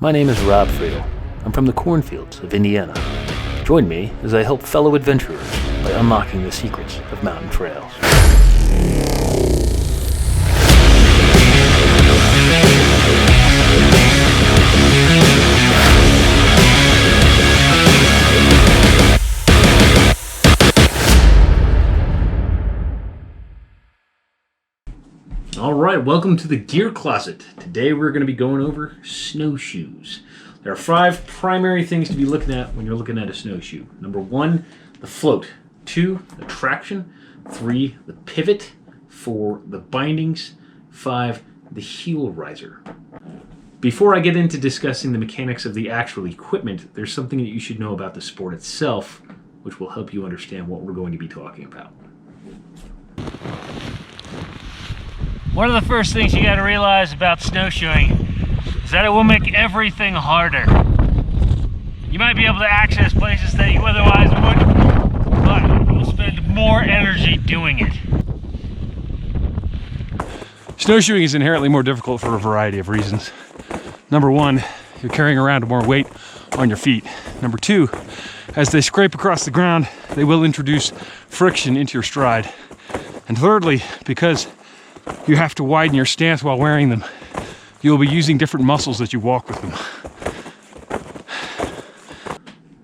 My name is Rob Friedel. I'm from the cornfields of Indiana. Join me as I help fellow adventurers by unlocking the secrets of mountain trails. Alright, welcome to the Gear Closet. Today we're going to be going over snowshoes. There are 5 primary things to be looking at when you're looking at a snowshoe. Number 1, the float. 2, the traction. 3, the pivot. 4, the bindings. 5, the heel riser. Before I get into discussing the mechanics of the actual equipment, there's something that you should know about the sport itself, which will help you understand what we're going to be talking about. One of the first things you got to realize about snowshoeing is that it will make everything harder. You might be able to access places that you otherwise wouldn't, but you'll spend more energy doing it. Snowshoeing is inherently more difficult for a variety of reasons. Number 1, you're carrying around more weight on your feet. Number 2, as they scrape across the ground, they will introduce friction into your stride. And thirdly, because you have to widen your stance while wearing them, you'll be using different muscles as you walk with them.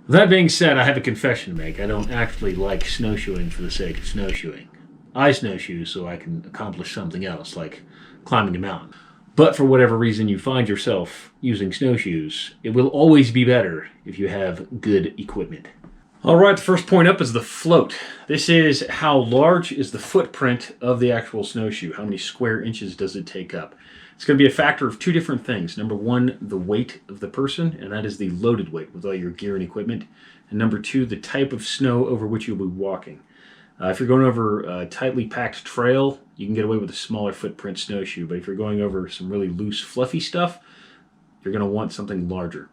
That being said, I have a confession to make. I don't actually like snowshoeing for the sake of snowshoeing. I snowshoe so I can accomplish something else, like climbing a mountain. But for whatever reason you find yourself using snowshoes, it will always be better if you have good equipment. Alright, the first point up is the float. This is how large is the footprint of the actual snowshoe. How many square inches does it take up? It's going to be a factor of 2 different things. Number 1, the weight of the person, and that is the loaded weight with all your gear and equipment. And number 2, the type of snow over which you'll be walking. If you're going over a tightly packed trail, you can get away with a smaller footprint snowshoe. But if you're going over some really loose, fluffy stuff, you're going to want something larger.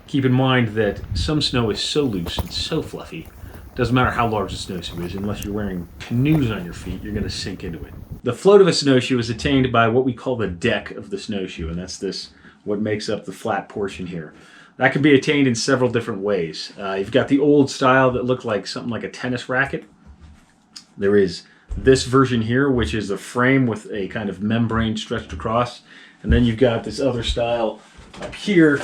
Keep in mind that some snow is so loose and so fluffy, doesn't matter how large the snowshoe is, unless you're wearing canoes on your feet, you're going to sink into it. The float of a snowshoe is attained by what we call the deck of the snowshoe, and that's what makes up the flat portion here. That can be attained in several different ways. You've got the old style that looked like something like a tennis racket. There is this version here, which is a frame with a kind of membrane stretched across, and then you've got this other style up here,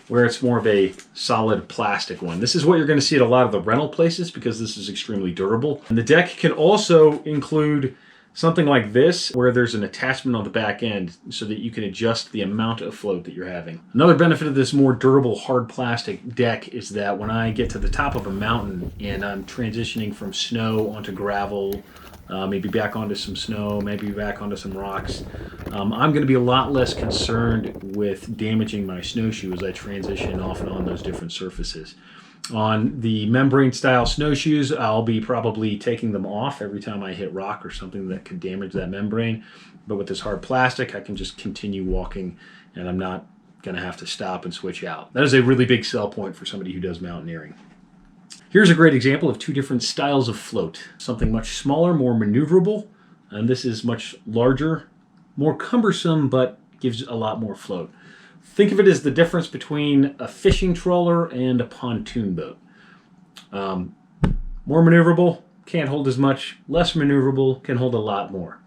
where it's more of a solid plastic one. This is what you're going to see at a lot of the rental places because this is extremely durable. And the deck can also include something like this, where there's an attachment on the back end so that you can adjust the amount of float that you're having. Another benefit of this more durable hard plastic deck is that when I get to the top of a mountain and I'm transitioning from snow onto gravel, maybe back onto some snow, maybe back onto some rocks, I'm going to be a lot less concerned with damaging my snowshoe as I transition off and on those different surfaces. On the membrane style snowshoes, I'll be probably taking them off every time I hit rock or something that could damage that membrane. But with this hard plastic, I can just continue walking and I'm not going to have to stop and switch out. That is a really big sell point for somebody who does mountaineering. Here's a great example of 2 different styles of float. Something much smaller, more maneuverable, and this is much larger, more cumbersome, but gives a lot more float. Think of it as the difference between a fishing trawler and a pontoon boat. More maneuverable, can't hold as much. Less maneuverable, can hold a lot more.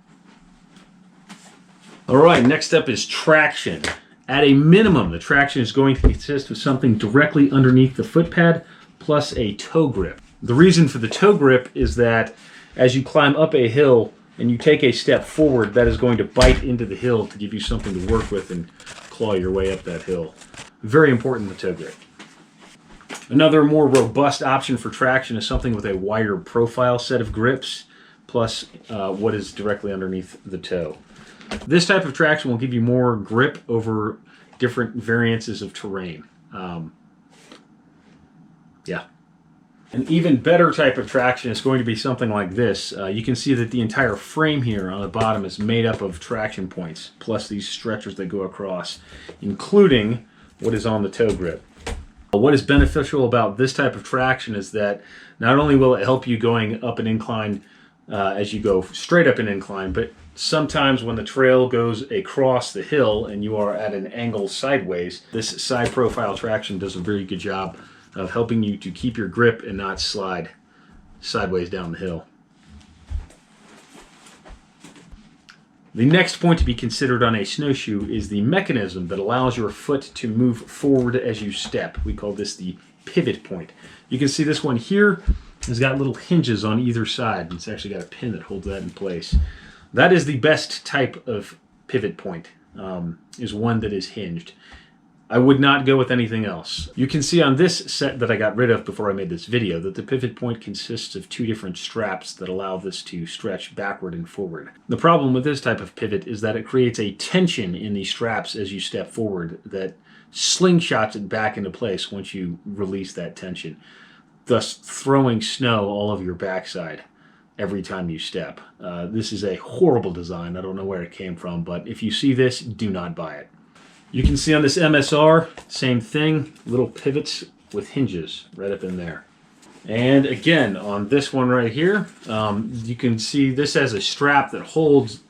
Alright, next up is traction. At a minimum, the traction is going to consist of something directly underneath the foot pad, plus a toe grip. The reason for the toe grip is that as you climb up a hill and you take a step forward, that is going to bite into the hill to give you something to work with and claw your way up that hill. Very important, the toe grip. Another more robust option for traction is something with a wider profile set of grips, plus what is directly underneath the toe. This type of traction will give you more grip over different variances of terrain. Yeah. An even better type of traction is going to be something like this. You can see that the entire frame here on the bottom is made up of traction points, plus these stretchers that go across, including what is on the toe grip. What is beneficial about this type of traction is that not only will it help you going up an incline as you go straight up an incline, but Sometimes when the trail goes across the hill and you are at an angle sideways, this side profile traction does a very good job of helping you to keep your grip and not slide sideways down the hill. The next point to be considered on a snowshoe is the mechanism that allows your foot to move forward as you step. We call this the pivot point. You can see this one here has got little hinges on either side. It's actually got a pin that holds that in place. That is the best type of pivot point, is one that is hinged. I would not go with anything else. You can see on this set that I got rid of before I made this video that the pivot point consists of two different straps that allow this to stretch backward and forward. The problem with this type of pivot is that it creates a tension in the straps as you step forward that slingshots it back into place once you release that tension, thus throwing snow all over your backside every time you step. This is a horrible design. I don't know where it came from, but if you see this, do not buy it. You can see on this MSR, same thing, little pivots with hinges right up in there. And again, on this one right here, you can see this has a strap that holds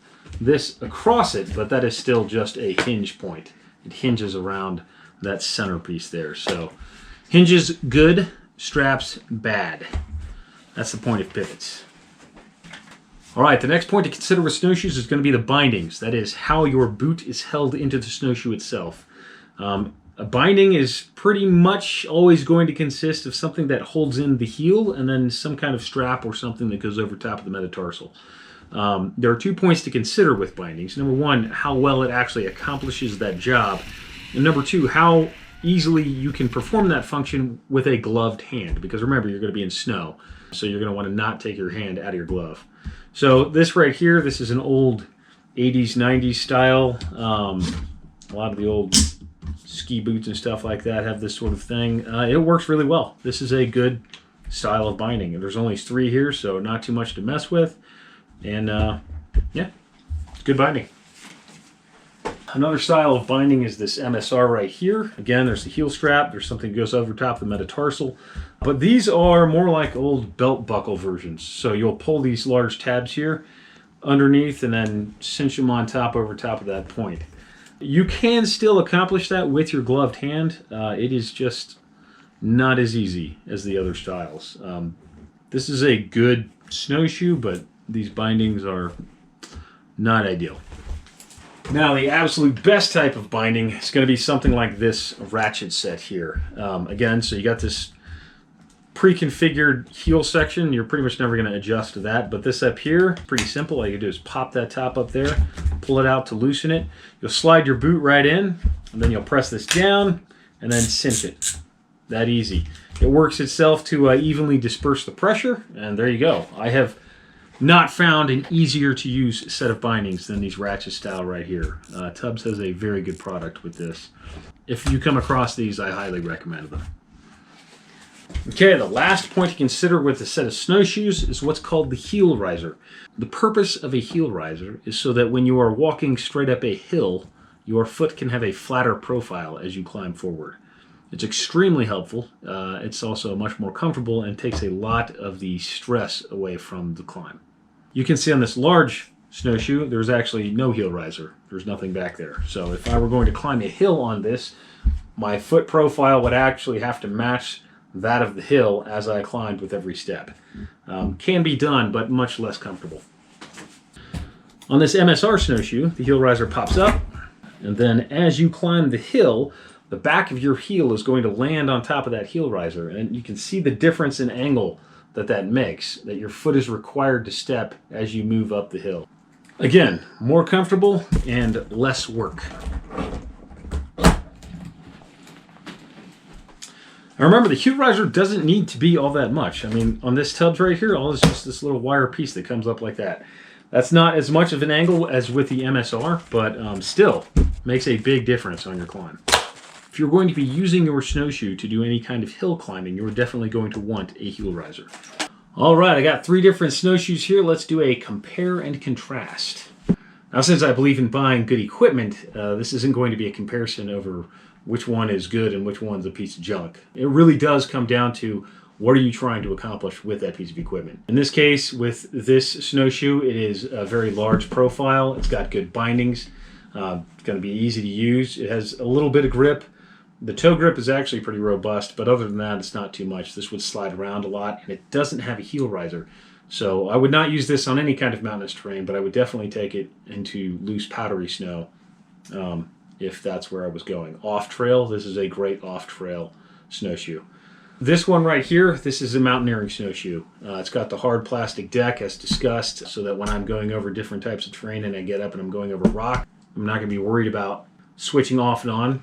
this across it, but that is still just a hinge point. It hinges around that centerpiece there. So hinges good, straps bad. That's the point of pivots. All right, the next point to consider with snowshoes is going to be the bindings. That is how your boot is held into the snowshoe itself. A binding is pretty much always going to consist of something that holds in the heel and then some kind of strap or something that goes over top of the metatarsal. There are 2 points to consider with bindings. Number one, how well it actually accomplishes that job. And number two, how easily you can perform that function with a gloved hand. Because remember, you're going to be in snow, so you're going to want to not take your hand out of your glove. So this right here, this is an old 80s, 90s style. A lot of the old ski boots and stuff like that have this sort of thing. It works really well. This is a good style of binding. There's only 3 here, so not too much to mess with. And yeah, it's good binding. Another style of binding is this MSR right here. Again, there's the heel strap. There's something that goes over top of the metatarsal. But these are more like old belt buckle versions. So you'll pull these large tabs here underneath and then cinch them on top over top of that point. You can still accomplish that with your gloved hand. It is just not as easy as the other styles. This is a good snowshoe, but these bindings are not ideal. Now, the absolute best type of binding is going to be something like this ratchet set here. Again, so you got this pre-configured heel section. You're pretty much never going to adjust to that, but this up here, pretty simple. All you do is pop that top up there, pull it out to loosen it. You'll slide your boot right in, and then you'll press this down, and then cinch it. That easy. It works itself to evenly disperse the pressure, and there you go. I have not found an easier to use set of bindings than these ratchet style right here. Tubbs has a very good product with this. If you come across these, I highly recommend them. Okay, the last point to consider with a set of snowshoes is what's called the heel riser. The purpose of a heel riser is so that when you are walking straight up a hill, your foot can have a flatter profile as you climb forward. It's extremely helpful. It's also much more comfortable and takes a lot of the stress away from the climb. You can see on this large snowshoe, there's actually no heel riser. There's nothing back there. So if I were going to climb a hill on this, my foot profile would actually have to match that of the hill as I climbed with every step. Can be done, but much less comfortable. On this MSR snowshoe, the heel riser pops up, and then as you climb the hill, the back of your heel is going to land on top of that heel riser, and you can see the difference in angle that makes, that your foot is required to step as you move up the hill. Again, more comfortable and less work. Now remember, the heel riser doesn't need to be all that much. I mean, on this Tubbs right here, all is just this little wire piece that comes up like that. That's not as much of an angle as with the MSR, but still makes a big difference on your climb. If you're going to be using your snowshoe to do any kind of hill climbing, you're definitely going to want a heel riser. All right, I got 3 different snowshoes here. Let's do a compare and contrast. Now, since I believe in buying good equipment, this isn't going to be a comparison over which one is good and which one's a piece of junk. It really does come down to What are you trying to accomplish with that piece of equipment? In this case, with this snowshoe, it is a very large profile. It's got good bindings. It's going to be easy to use. It has a little bit of grip. The toe grip is actually pretty robust, but other than that, it's not too much. This would slide around a lot, and it doesn't have a heel riser. So I would not use this on any kind of mountainous terrain, but I would definitely take it into loose, powdery snow if that's where I was going. Off-trail, this is a great off-trail snowshoe. This one right here, this is a mountaineering snowshoe. It's got the hard plastic deck, as discussed, so that when I'm going over different types of terrain and I get up and I'm going over rock, I'm not going to be worried about switching off and on.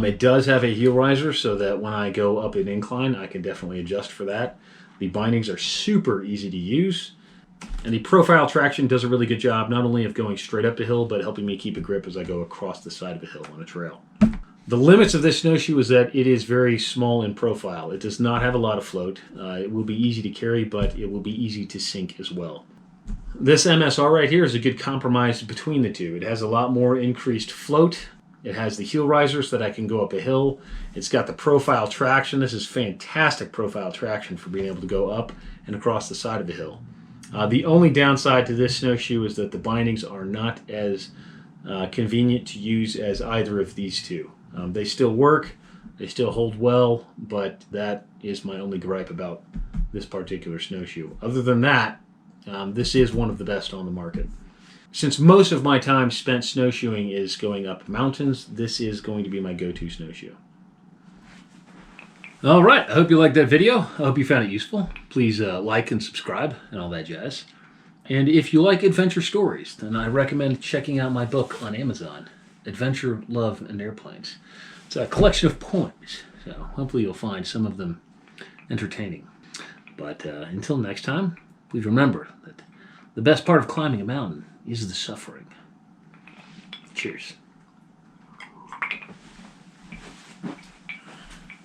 It does have a heel riser, so that when I go up an incline, I can definitely adjust for that. The bindings are super easy to use, and the profile traction does a really good job, not only of going straight up the hill, but helping me keep a grip as I go across the side of a hill on a trail. The limits of this snowshoe is that it is very small in profile. It does not have a lot of float. It will be easy to carry, but it will be easy to sink as well. This MSR right here is a good compromise between the two. It has a lot more increased float. It has the heel riser so that I can go up a hill. It's got the profile traction. This is fantastic profile traction for being able to go up and across the side of a hill. The only downside to this snowshoe is that the bindings are not as convenient to use as either of these two. They still work, they still hold well, but that is my only gripe about this particular snowshoe. Other than that, this is one of the best on the market. Since most of my time spent snowshoeing is going up mountains, this is going to be my go-to snowshoe. All right, I hope you liked that video. I hope you found it useful. Please like and subscribe and all that jazz. And if you like adventure stories, then I recommend checking out my book on Amazon, Adventure, Love, and Airplanes. It's a collection of poems, so hopefully you'll find some of them entertaining. But until next time, please remember that the best part of climbing a mountain is the suffering. Cheers.